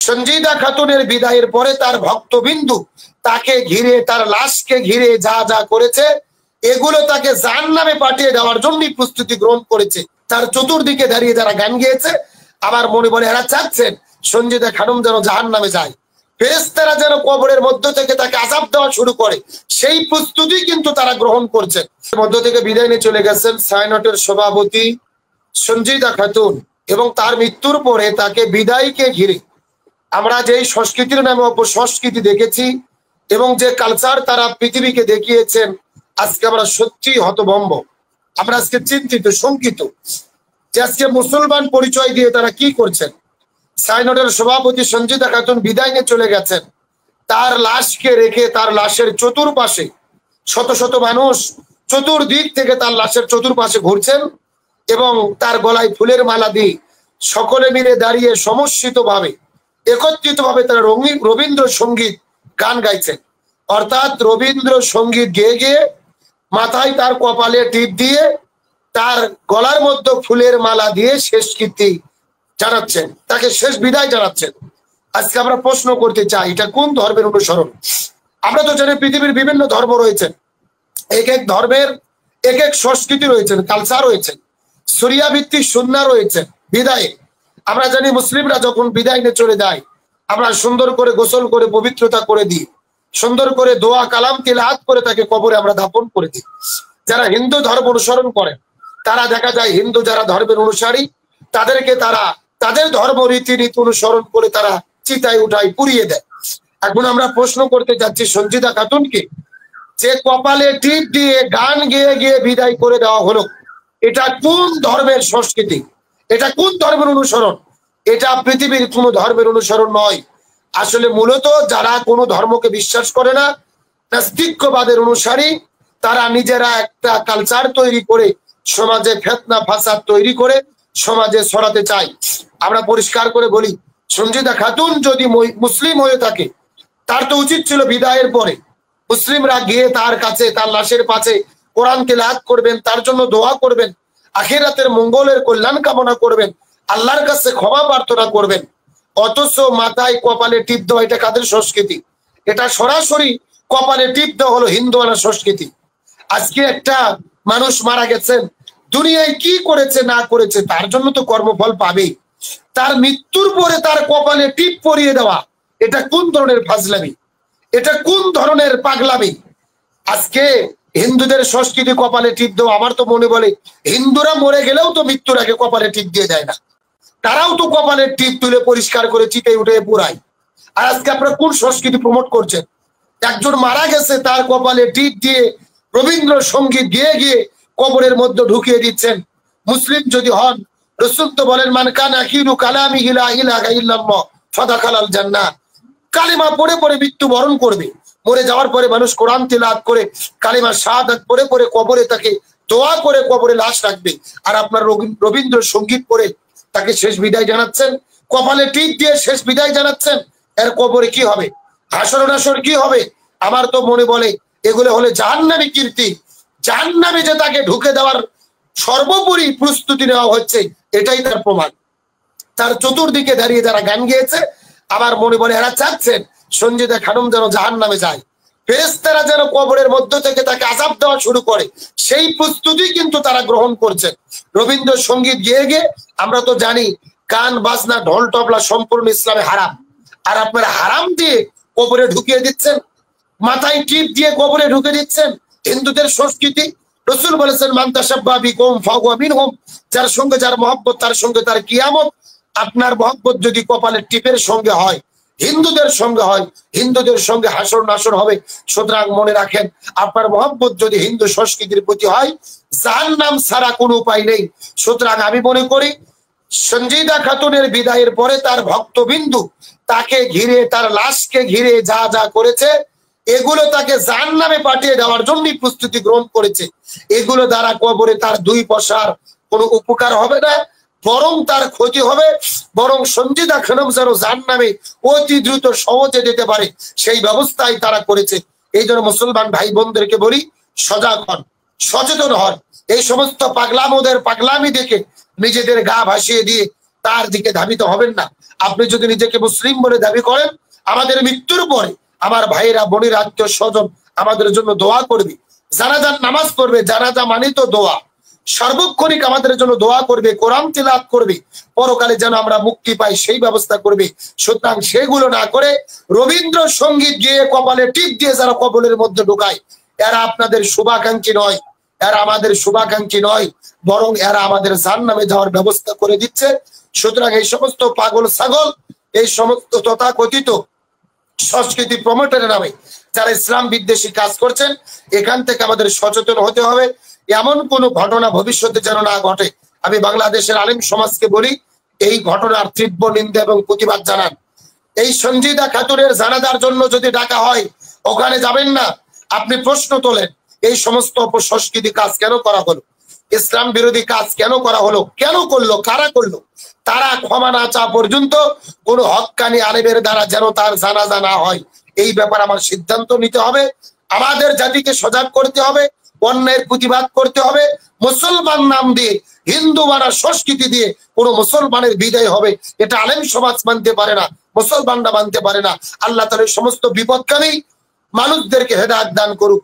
সঞ্জিদা খাতুনের বিদায়ের পরে তার ভক্তবিন্দু তাকে ঘিরে, তার লাশকে ঘিরে যা যা করেছে এগুলো তাকে জাহান্নামে পাঠিয়ে দেওয়ার জন্য প্রস্তুতি গ্রহণ করেছে। তার চতুর্দিকে দাঁড়িয়ে যারা গান গেয়েছে আমার মনে বলে এরা চাচ্ছেন সঞ্জিদা খাতুন যেন জাহান্নামে যায়, ফেরেশতারা যেন কবরের মধ্য থেকে তাকে আযাব দেওয়া শুরু করে, সেই প্রস্তুতি কিন্তু তারা গ্রহণ করছে। মধ্য থেকে বিদায় নিয়ে চলে গেছেন সায়নটের সভাপতি সঞ্জিদা খাতুন, এবং তার মৃত্যুর পরে তাকে বিদায়কে ঘিরে আমরা যেই সংস্কৃতির নামে অপসংস্কৃতি দেখেছি এবং যে কালচার তারা পৃথিবীকে দেখিয়েছেন, আজকে আমরা সত্যি হতভম্ব। আমরা আজকে চিন্তিত, শঙ্কিত যে আজকে মুসলমান পরিচয় দিয়ে তারা কি করছেন। সাইনটের সভাপতি সঞ্জিদা খাতুন বিদায় নিয়ে চলে গেছেন, তার লাশকে রেখে তার লাশের চতুর্পাশে শত শত মানুষ চতুর্দিক থেকে তার লাশের চতুর্পাশে ঘুরছেন এবং তার গলায় ফুলের মালা দিয়ে সকলে মিলে দাঁড়িয়ে সমস্বিত ভাবে একত্রিত ভাবে তারা রবীন্দ্র সঙ্গীত গান গাইছেন। অর্থাৎ রবীন্দ্র সঙ্গীত গেয়ে গিয়ে মাথায় তার কপালে টিপ দিয়ে তার গলার মধ্যে ফুলের মালা দিয়ে শেষ কীর্তি জানাচ্ছেন, তাকে শেষ বিদায় জানাচ্ছেন। আজকে আমরা প্রশ্ন করতে চাই এটা কোন ধর্মের অনুসরণ? আমরা তো জানি পৃথিবীর বিভিন্ন ধর্ম রয়েছে, এক এক ধর্মের এক এক সংস্কৃতি রয়েছেন, কালচার রয়েছে, শরিয়া ভিত্তিক সুন্নাহ রয়েছে। বিদায়ে আমরা জানি মুসলিমরা যখন বিদায় নিয়ে চলে যায় আমরা সুন্দর করে গোসল করে পবিত্রতা করে দিই, সুন্দর করে দোয়া কালাম তিলাওয়াত করে তাকে কবরে আমরা দাফন করে দিই। যারা হিন্দু ধর্ম অনুসরণ করেন তারা দেখা যায় হিন্দু যারা ধর্মের অনুসারী তাদেরকে তারা তাদের ধর্ম রীতিনীতি অনুসরণ করে তারা চিতায় উঠায় পুড়িয়ে দেয়। এখন আমরা প্রশ্ন করতে যাচ্ছি সঞ্জিদা খাতুনকে যে কপালে টিপ দিয়ে গান গেয়ে গিয়ে বিদায় করে দেওয়া হলো, এটা কোন ধর্মের সংস্কৃতি? এটা কোন ধর্মের অনুসরণ? এটা পৃথিবীর কোনো ধর্মের অনুসরণ নয়। আসলে মূলত যারা কোনো ধর্মকে বিশ্বাস করে না, নাস্তিক্যবাদের অনুসারী, তারা নিজেরা একটা কালচার তৈরি করে সমাজে ফিতনা ফাসাদ তৈরি করে সমাজে ছড়াতে চায়। আমরা পরিষ্কার করে বলি, সঞ্জিদা খাতুন যদি মুসলিম হয়ে থাকে তার তো উচিত ছিল বিদায়ের পরে মুসলিমরা গিয়ে তার কাছে তার লাশের পাশে কোরআন তিলাওয়াত করবেন, তার জন্য দোয়া করবেন, আখিরাতের মঙ্গলের কল্যাণ কামনা করবেন, আল্লাহর কাছে ক্ষমা প্রার্থনা করবেন। অথচ মাথায় কপালে টিপ দেওয়া এটা কাদের সংস্কৃতি? এটা সরাসরি কপালে টিপ দেওয়া হলো হিন্দুয়ানা সংস্কৃতি। আজকে একটা মানুষ মারা গেছেন, দুনিয়ায় কি করেছে না করেছে তার জন্য তো কর্মফল পাবেই, তার মৃত্যুর পরে তার কপালে টিপ পরিয়ে দেওয়া এটা কোন ধরনের ফাজলামি? এটা কোন ধরনের পাগলামি? আজকে হিন্দুদের সংস্কৃতি কপালে টিপ দেওয়া, আমার তো মনে বলে হিন্দুরা মরে গেলেও তো মৃত্যুর আগে কপালে টিপ দিয়ে দেয় না, তারাও তো কপালের টিপ তুলে পরিষ্কার করে চিতে উঠে পুরায়। আর আজকে আপনারা কোন সংস্কৃতি প্রমোট করছেন? একজন মারা গেছে তার কপালে টিপ দিয়ে রবীন্দ্র সঙ্গীত গেয়ে গিয়ে কবরের মধ্যে ঢুকিয়ে দিচ্ছেন। মুসলিম যদি হন, রাসূল তো বলেন মান কানা আখিরু কালামিহি লা ইলাহা ইল্লাল্লাহ ফাদাখালাল জান্নাহ। কালিমা পড়ে পড়ে মৃত্যুবরণ করবে, মরে যাওয়ার পরে মানুষ কোরআন তিলাওয়াত করে কালিমা শাহাদাত পড়ে পড়ে কবরে তাকে দোয়া করে কবরে লাশ রাখবে, আর আপনার রবীন্দ্র সঙ্গীত পড়ে তাকে শেষ বিদায় জানাচ্ছেন, কপালে টিপ দিয়ে শেষ বিদায় জানাচ্ছেন। এর কবরে কি হবে? হাসর নাসর কি হবে? আমার তো মনে বলে এগুলো হলে জাহান্নামী কীর্তি, জাহান্নামে যে তাকে ঢুকে দেওয়ার সর্বোপরি প্রস্তুতি নেওয়া হচ্ছে, এটাই তার প্রমাণ। তার চতুর্দিকে দাঁড়িয়ে যারা গান গেয়েছে আমার মনে বলে এরা চাচ্ছেন সঞ্জিদা খাতুন যেন জাহান্নামে যায়, ফেরেশতারা যেন কবরের মধ্য থেকে তাকে আযাব দেওয়া শুরু করে, সেই প্রস্তুতি কিন্তু তারা গ্রহণ করছে। রবীন্দ্র সঙ্গীত গেয়ে গিয়ে আমরা তো জানি গান বাজনা ঢোল তবলা সম্পূর্ণ ইসলামে হারাম, আর আপনারা হারাম দিয়ে কবরে ঢুকিয়ে দিচ্ছেন, মাথায় টিপ দিয়ে কবরে ঢুকে দিচ্ছেন। হিন্দুদের সংস্কৃতি, রাসূল বলেছেন মান তাশাব্বাহা বিকওম ফাহুয়া মিনহুম, যার সঙ্গে যার মহব্বত তার সঙ্গে তার কিয়ামত। আপনার মহব্বত যদি কপালের টিপের সঙ্গে হয়, হিন্দুদের সঙ্গে হয়, হিন্দুদের সঙ্গে হাসর নাসর হবে। সুতরাং মনে রাখেন, আপনার মহব্বত যদি হিন্দু সংস্কৃতির প্রতি হয়, জাহান্নাম ছাড়া কোনো উপায় নেই। সুতরাং আমি মনে করি সঞ্জিদা খাতুনের বিদায়ের পরে তার ভক্তবিন্দু তাকে ঘিরে, তার লাশকে ঘিরে যা যা করেছে এগুলো তাকে জাহান্নামে পাঠিয়ে দেওয়ার জন্য প্রস্তুতি গ্রহণ করেছে। এগুলো দ্বারা কবরে তার দুই পয়সার কোনো উপকার হবে না, বরং তার ক্ষতি হবে। বরং সঞ্জিদা খাতুন যেন জাহান্নামে অতি দ্রুত সহজে যেতে পারে সেই ব্যবস্থাই তারা করেছে। এই জন্য মুসলমান ভাই বোনদেরকে বলি, সজাগ হন, সচেতন হন। এই সমস্ত পাগলামোদের পাগলামি দেখে নিজেদের গা ভাসিয়ে দিয়ে তার দিকে ধাবিত হবেন না। আপনি যদি নিজেকে মুসলিম বলে দাবি করেন, আমাদের মৃত্যুর পরে আমার ভাইরা বোনেরা আত্মীয় স্বজন আমাদের জন্য দোয়া করবে, জানাজার নামাজ পড়বে, জানাজা মানে তো দোয়া, সার্বক্ষণিক আমাদের জন্য দোয়া করবে, কোরআন তিলাওয়াত করবে, পরকালে যেন আমরা মুক্তি পাই সেই ব্যবস্থা করবে। সুতরাং সেগুলো না করে রবীন্দ্র সঙ্গীত গিয়ে কপালে টিপ দিয়ে যারা কবলের মধ্যে ঢুকায়, এরা আপনাদের শুভাকাঙ্ক্ষী নয়, এরা আমাদের শুভাকাঙ্ক্ষী নয়, বরং এরা আমাদের জাহান্নামে যাওয়ার ব্যবস্থা করে দিচ্ছে। সুতরাং এই সমস্ত পাগল ছাগল, এই সমস্ত তথাকথিত সংস্কৃতি প্রমোটারের নামে যারা ইসলাম বিদ্বেষী কাজ করছেন, এখান থেকে আমাদের সচেতন হতে হবে। এমন কোনো ঘটনা ভবিষ্যতে যেন না ঘটে। আমি বাংলাদেশের আলেম সমাজকে বলি, এই ঘটনার তীব্র নিন্দা এবং প্রতিবাদ জানান। এই সঞ্জিদা খাতুনের জানাজার জন্য যদি ডাকা হয়, ওখানে যাবেন না। আপনি প্রশ্ন তোলেন, এই সমস্ত অপসংস্কৃতি কাজ কেন করা হলো, ইসলাম বিরোধী কাজ কেন করা হলো, কেন করলো, কারা করলো? তারা ক্ষমা না চাওয়া পর্যন্ত কোন হক্কানি আলেমের দ্বারা যেন তার জানাজা না হয়, এই ব্যাপারে আমার সিদ্ধান্ত নিতে হবে। আমাদের জাতিকে সজাগ করতে হবে, অন্যায়ের প্রতিবাদ করতে হবে। মুসলমান নাম দিয়ে, হিন্দু বানার সংস্কৃতি দিয়ে কোন মুসলমানের বিদায় হবে, এটা আলেম সমাজ মানতে পারে না, মুসলমানরা মানতে পারে না। আল্লাহ তাআলা সমস্ত বিপদকারী মানুষদেরকে হেদায়েত দান করুক।